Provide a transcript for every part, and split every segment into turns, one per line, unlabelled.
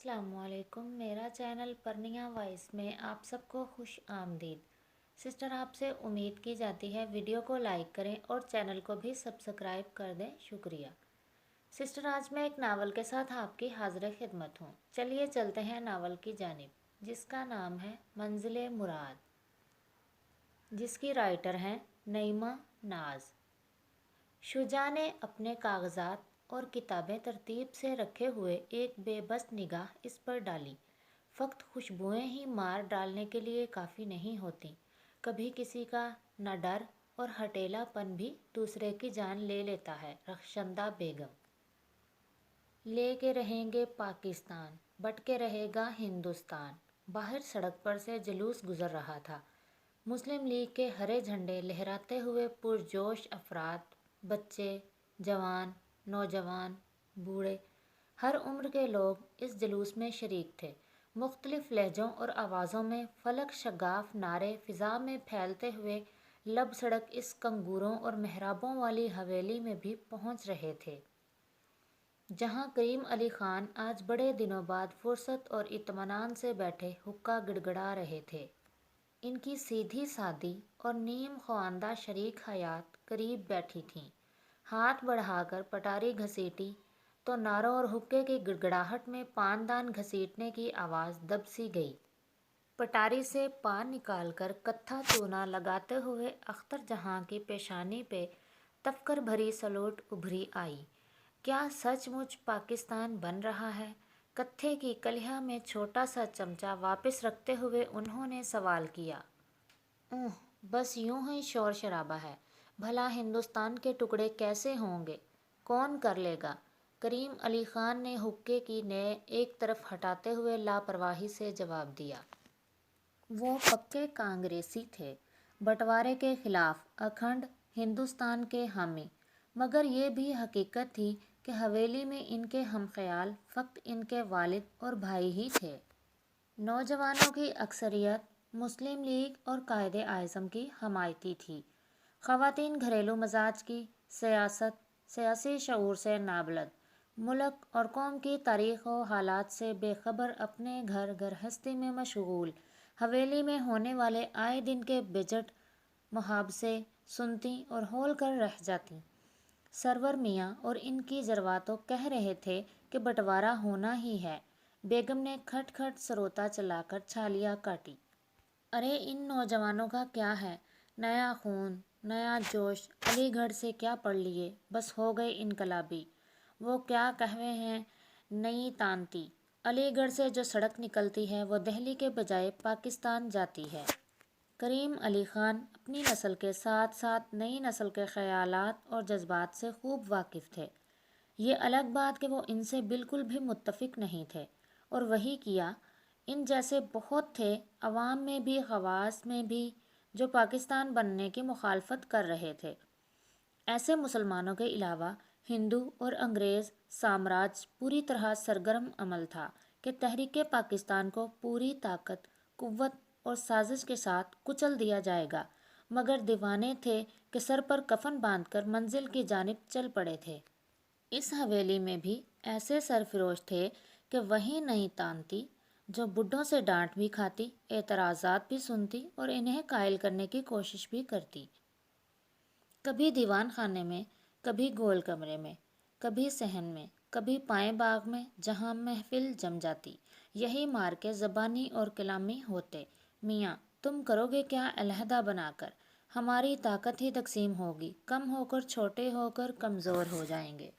السلام علیکم، میرا چینل پرنیا وائس میں آپ سب کو خوش آمدید۔ سسٹر، آپ سے امید کی جاتی ہے ویڈیو کو لائک کریں اور چینل کو بھی سبسکرائب کر دیں، شکریہ۔ سسٹر، آج میں ایک ناول کے ساتھ آپ کی حاضر خدمت ہوں۔ چلیے چلتے ہیں ناول کی جانب، جس کا نام ہے منزل مراد، جس کی رائٹر ہیں نعیمہ ناز۔ شجاع نے اپنے کاغذات اور کتابیں ترتیب سے رکھے ہوئے ایک بے بس نگاہ اس پر ڈالی۔ فقط خوشبوئیں ہی مار ڈالنے کے لیے کافی نہیں ہوتیں، کبھی کسی کا نہ ڈر اور ہٹیلا پن بھی دوسرے کی جان لے لیتا ہے۔ رخشندہ بیگم۔ لے کے رہیں گے پاکستان، بٹ کے رہے گا ہندوستان۔ باہر سڑک پر سے جلوس گزر رہا تھا۔ مسلم لیگ کے ہرے جھنڈے لہراتے ہوئے پرجوش افراد، بچے، جوان، نوجوان، بوڑھے، ہر عمر کے لوگ اس جلوس میں شریک تھے۔ مختلف لہجوں اور آوازوں میں فلک شگاف نعرے فضا میں پھیلتے ہوئے لب سڑک اس کنگوروں اور محرابوں والی حویلی میں بھی پہنچ رہے تھے، جہاں کریم علی خان آج بڑے دنوں بعد فرصت اور اطمینان سے بیٹھے حقہ گڑگڑا رہے تھے۔ ان کی سیدھی سادی اور نیم خواندہ شریک حیات قریب بیٹھی تھیں۔ ہاتھ بڑھا کر پٹاری گھسیٹی تو نعروں اور حقے کی گڑگڑاہٹ میں پان دان گھسیٹنے کی آواز دب سی گئی۔ پٹاری سے پان نکال کر کتھا چونا لگاتے ہوئے اختر جہاں کی پیشانی پہ تفکر بھری سلوٹ ابھری آئی۔ کیا سچ مچ پاکستان بن رہا ہے؟ کتھے کی کلیھا میں چھوٹا سا چمچہ واپس رکھتے ہوئے انہوں نے سوال کیا۔ بس یوں ہی شور شرابہ ہے۔ بھلا ہندوستان کے ٹکڑے کیسے ہوں گے؟ کون کر لے گا؟ کریم علی خان نے حقے کی نیں ایک طرف ہٹاتے ہوئے لاپرواہی سے جواب دیا۔ وہ پکے کانگریسی تھے، بٹوارے کے خلاف اکھنڈ ہندوستان کے حامی، مگر یہ بھی حقیقت تھی کہ حویلی میں ان کے ہم خیال فقط ان کے والد اور بھائی ہی تھے۔ نوجوانوں کی اکثریت مسلم لیگ اور قائد اعظم کی حمایتی تھی۔ خواتین گھریلو مزاج کی، سیاسی شعور سے نابلد، ملک اور قوم کی تاریخ و حالات سے بے خبر اپنے گھر گرہستی میں مشغول، حویلی میں ہونے والے آئے دن کے بجٹ محادثے سنتیں اور ہول کر رہ جاتیں۔ سرور میاں اور ان کی جرواتو کہہ رہے تھے کہ بٹوارا ہونا ہی ہے۔ بیگم نے کھٹ کھٹ سروتا چلا کر چھالیاں کاٹی۔ ارے ان نوجوانوں کا کیا ہے؟ نیا خون، نیا جوش، علی گڑھ سے کیا پڑھ لیے، بس ہو گئے انقلابی۔ وہ کیا کہوے ہیں، نئی تانتی۔ علی گڑھ سے جو سڑک نکلتی ہے وہ دہلی کے بجائے پاکستان جاتی ہے۔ کریم علی خان اپنی نسل کے ساتھ ساتھ نئی نسل کے خیالات اور جذبات سے خوب واقف تھے۔ یہ الگ بات کہ وہ ان سے بالکل بھی متفق نہیں تھے، اور وہی کیا، ان جیسے بہت تھے عوام میں بھی خواص میں بھی جو پاکستان بننے کی مخالفت کر رہے تھے۔ ایسے مسلمانوں کے علاوہ ہندو اور انگریز سامراج پوری طرح سرگرم عمل تھا کہ تحریک پاکستان کو پوری طاقت، قوت اور سازش کے ساتھ کچل دیا جائے گا، مگر دیوانے تھے کہ سر پر کفن باندھ کر منزل کی جانب چل پڑے تھے۔ اس حویلی میں بھی ایسے سرفروش تھے کہ وہی نہیں تانتی، جو بڈھوں سے ڈانٹ بھی کھاتی، اعتراضات بھی سنتی اور انہیں قائل کرنے کی کوشش بھی کرتی۔ کبھی دیوان خانے میں، کبھی گول کمرے میں، کبھی صحن میں، کبھی پائیں باغ میں، جہاں محفل جم جاتی، یہی مار کے زبانی اور کلامی ہوتے۔ میاں تم کرو گے کیا علیحدہ بنا کر؟ ہماری طاقت ہی تقسیم ہوگی، کم ہو کر چھوٹے ہو کر کمزور ہو جائیں گے۔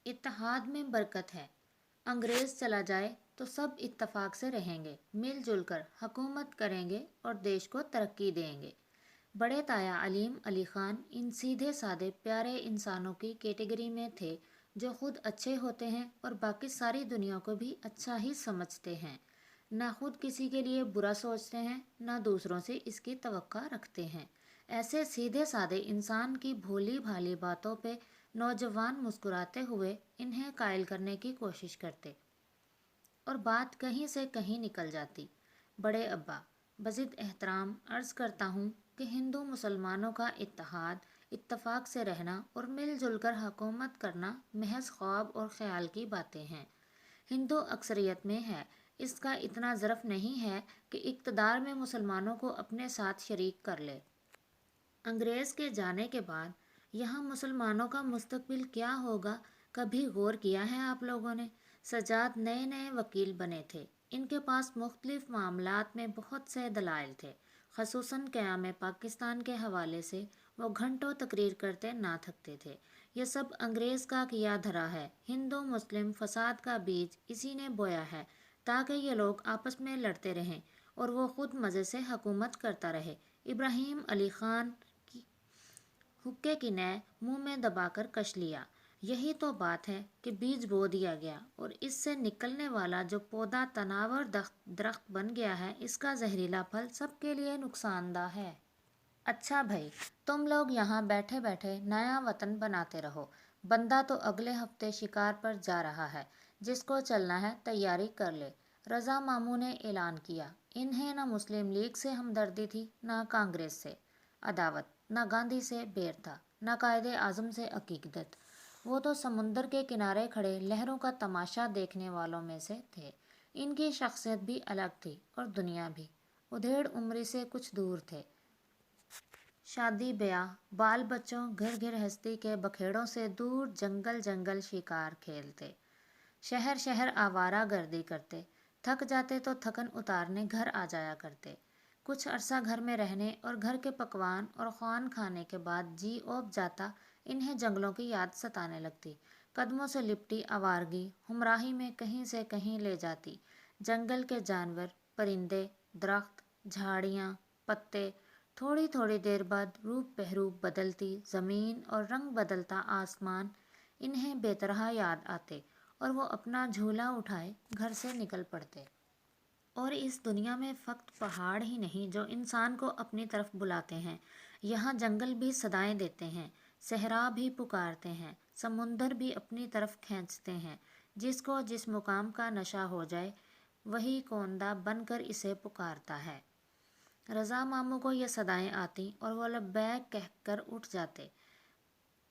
اتحاد میں برکت ہے۔ انگریز چلا جائے تو سب اتفاق سے رہیں گے، مل جل کر حکومت کریں گے اور دیش کو ترقی دیں گے۔ بڑے تایا علیم علی خان ان سیدھے سادے پیارے انسانوں کی کیٹیگری میں تھے جو خود اچھے ہوتے ہیں اور باقی ساری دنیا کو بھی اچھا ہی سمجھتے ہیں، نہ خود کسی کے لیے برا سوچتے ہیں، نہ دوسروں سے اس کی توقع رکھتے ہیں۔ ایسے سیدھے سادے انسان کی بھولی بھالی باتوں پہ نوجوان مسکراتے ہوئے انہیں قائل کرنے کی کوشش کرتے، اور بات کہیں سے کہیں نکل جاتی۔ بڑے ابا، بضد احترام عرض کرتا ہوں کہ ہندو مسلمانوں کا اتحاد، اتفاق سے رہنا اور مل جل کر حکومت کرنا محض خواب اور خیال کی باتیں ہیں۔ ہندو اکثریت میں ہے، اس کا اتنا ظرف نہیں ہے کہ اقتدار میں مسلمانوں کو اپنے ساتھ شریک کر لے۔ انگریز کے جانے کے بعد یہاں مسلمانوں کا مستقبل کیا ہوگا، کبھی غور کیا ہے آپ لوگوں نے؟ سجاد نئے نئے وکیل بنے تھے، ان کے پاس مختلف معاملات میں بہت سے دلائل تھے، خصوصاً قیام پاکستان کے حوالے سے وہ گھنٹوں تقریر کرتے نہ تھکتے تھے۔ یہ سب انگریز کا کیا دھرا ہے، ہندو مسلم فساد کا بیج اسی نے بویا ہے تاکہ یہ لوگ آپس میں لڑتے رہیں اور وہ خود مزے سے حکومت کرتا رہے۔ ابراہیم علی خان حقے کی نہ منہ میں دبا کر کش لیا۔ یہی تو بات ہے کہ بیج بو دیا گیا اور اس سے نکلنے والا جو پودا تناور درخت بن گیا ہے، اس کا زہریلا پھل سب کے لیے نقصان دہ ہے۔ اچھا بھائی، تم لوگ یہاں بیٹھے بیٹھے نیا وطن بناتے رہو، بندہ تو اگلے ہفتے شکار پر جا رہا ہے، جس کو چلنا ہے تیاری کر لے۔ رضا ماموں نے اعلان کیا۔ انہیں نہ مسلم لیگ سے ہمدردی تھی، نہ کانگریس سے عداوت، نہ گاندھی سے بیر تھا، نہ قائد اعظم سے عقیدت۔ وہ تو سمندر کے کنارے کھڑے لہروں کا تماشا دیکھنے والوں میں سے تھے۔ ان کی شخصیت بھی الگ تھی اور دنیا بھی۔ ادھیڑ عمری سے کچھ دور تھے۔ شادی بیاہ، بال بچوں، گھر گرہستی کے بکھیڑوں سے دور جنگل جنگل شکار کھیلتے، شہر شہر آوارہ گردی کرتے، تھک جاتے تو تھکن اتارنے گھر آ جایا کرتے۔ کچھ عرصہ گھر میں رہنے اور گھر کے پکوان اور خوان کھانے کے بعد جی اوب جاتا، انہیں جنگلوں کی یاد ستانے لگتی۔ قدموں سے لپٹی آوارگی ہمراہی میں کہیں سے کہیں لے جاتی۔ جنگل کے جانور، پرندے، درخت، جھاڑیاں، پتے، تھوڑی تھوڑی دیر بعد روپ بہروپ بدلتی زمین اور رنگ بدلتا آسمان انہیں بے طرح یاد آتے اور وہ اپنا جھولا اٹھائے گھر سے نکل پڑتے۔ اور اس دنیا میں فقط پہاڑ ہی نہیں جو انسان کو اپنی طرف بلاتے ہیں، یہاں جنگل بھی صدائیں دیتے ہیں، صحرا بھی پکارتے ہیں، سمندر بھی اپنی طرف کھینچتے ہیں۔ جس کو جس مقام کا نشہ ہو جائے وہی کوندہ بن کر اسے پکارتا ہے۔ رضا ماموں کو یہ صدائیں آتی اور وہ لبیک کہہ کر اٹھ جاتے۔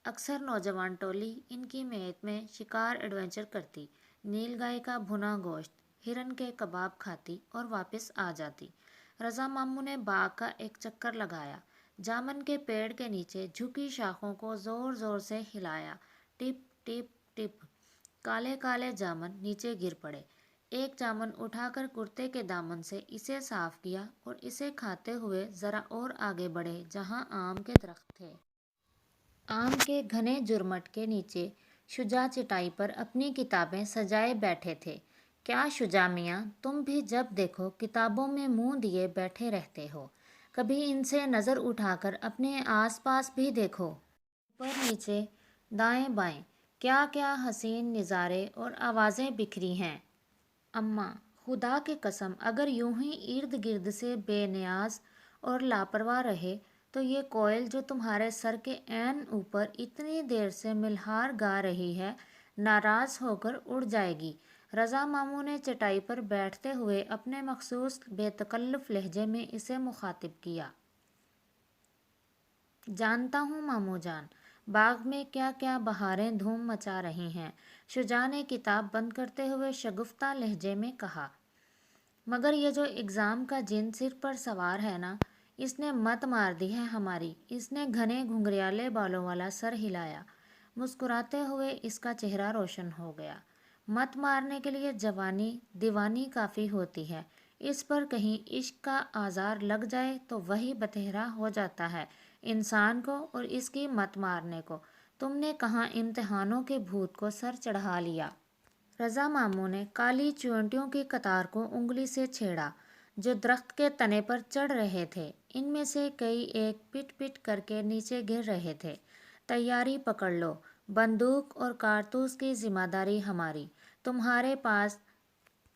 اکثر نوجوان ٹولی ان کی میت میں شکار ایڈونچر کرتی، نیل گائے کا بھنا گوشت، ہرن کے کباب کھاتی اور واپس آ جاتی۔ رضا ماموں نے باغ کا ایک چکر لگایا، جامن کے پیڑ کے نیچے جھکی شاخوں کو زور زور سے ہلایا، ٹپ ٹپ ٹپ، کالے کالے جامن نیچے گر پڑے۔ ایک جامن اٹھا کر کرتے کے دامن سے اسے صاف کیا اور اسے کھاتے ہوئے ذرا اور آگے بڑھے جہاں آم کے درخت تھے۔ آم کے گھنے جرمٹ کے نیچے شجاع چٹائی پر اپنی کتابیں سجائے بیٹھے تھے۔ کیا شجاع میاں، تم بھی جب دیکھو کتابوں میں منہ دیے بیٹھے رہتے ہو، کبھی ان سے نظر اٹھا کر اپنے آس پاس بھی دیکھو، اوپر نیچے دائیں بائیں کیا کیا حسین نظارے اور آوازیں بکھری ہیں۔ اماں، خدا کی قسم اگر یوں ہی ارد گرد سے بے نیاز اور لاپرواہ رہے تو یہ کوئل جو تمہارے سر کے عین اوپر اتنی دیر سے ملہار گا رہی ہے، ناراض ہو کر اڑ جائے گی۔ رضا ماموں نے چٹائی پر بیٹھتے ہوئے اپنے مخصوص بے تکلف لہجے میں اسے مخاطب کیا۔ جانتا ہوں ماموں جان، باغ میں کیا کیا بہاریں دھوم مچا رہی ہیں، شجاع نے کتاب بند کرتے ہوئے شگفتہ لہجے میں کہا۔ مگر یہ جو اگزام کا جن سر پر سوار ہے نا، اس نے مت مار دی ہے ہماری۔ اس نے گھنے گھنگریالے بالوں والا سر ہلایا۔ مسکراتے ہوئے اس کا چہرہ روشن ہو گیا۔ مت مارنے کے لیے جوانی دیوانی کافی ہوتی ہے، اس پر کہیں عشق کا آزار لگ جائے تو وہی بتہرا ہو جاتا ہے انسان کو اور اس کی مت مارنے کو۔ تم نے کہاں امتحانوں کے بھوت کو سر چڑھا لیا۔ رضا ماموں نے کالی چیونٹیوں کی قطار کو انگلی سے چھیڑا جو درخت کے تنے پر چڑھ رہے تھے۔ ان میں سے کئی ایک پٹ پٹ کر کے نیچے گر رہے تھے۔ تیاری پکڑ لو، بندوق اور کارتوس کی ذمہ داری ہماری۔ تمہارے پاس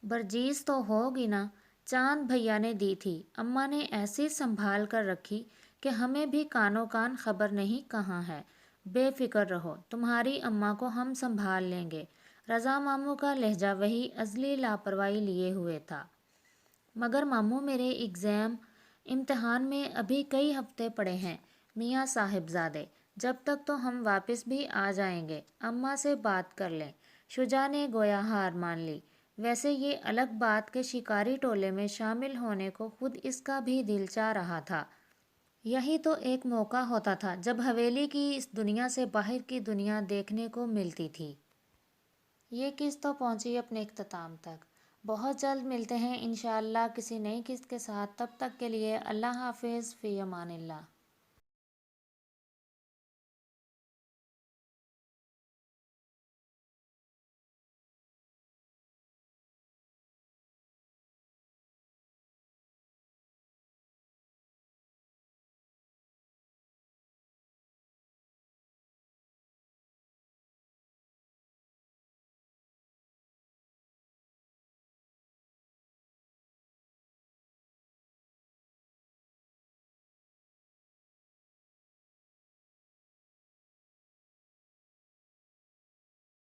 برجیز تو ہوگی نا؟ چاند بھیا نے دی تھی، اماں نے ایسی سنبھال کر رکھی کہ ہمیں بھی کانوں کان خبر نہیں کہاں ہے۔ بے فکر رہو، تمہاری اماں کو ہم سنبھال لیں گے۔ رضا ماموں کا لہجہ وہی ازلی لاپرواہی لیے ہوئے تھا۔ مگر ماموں میرے امتحان میں ابھی کئی ہفتے پڑے ہیں میاں صاحب زادے، جب تک تو ہم واپس بھی آ جائیں گے۔ اماں سے بات کر لیں، شجاع نے گویا ہار مان لی۔ ویسے یہ الگ بات کہ شکاری ٹولے میں شامل ہونے کو خود اس کا بھی دل چاہ رہا تھا۔ یہی تو ایک موقع ہوتا تھا جب حویلی کی اس دنیا سے باہر کی دنیا دیکھنے کو ملتی تھی۔ یہ قسط تو پہنچی اپنے اختتام تک۔ بہت جلد ملتے ہیں انشاءاللہ کسی نئی قسط کے ساتھ۔ تب تک کے لیے اللہ حافظ، فی امان اللہ۔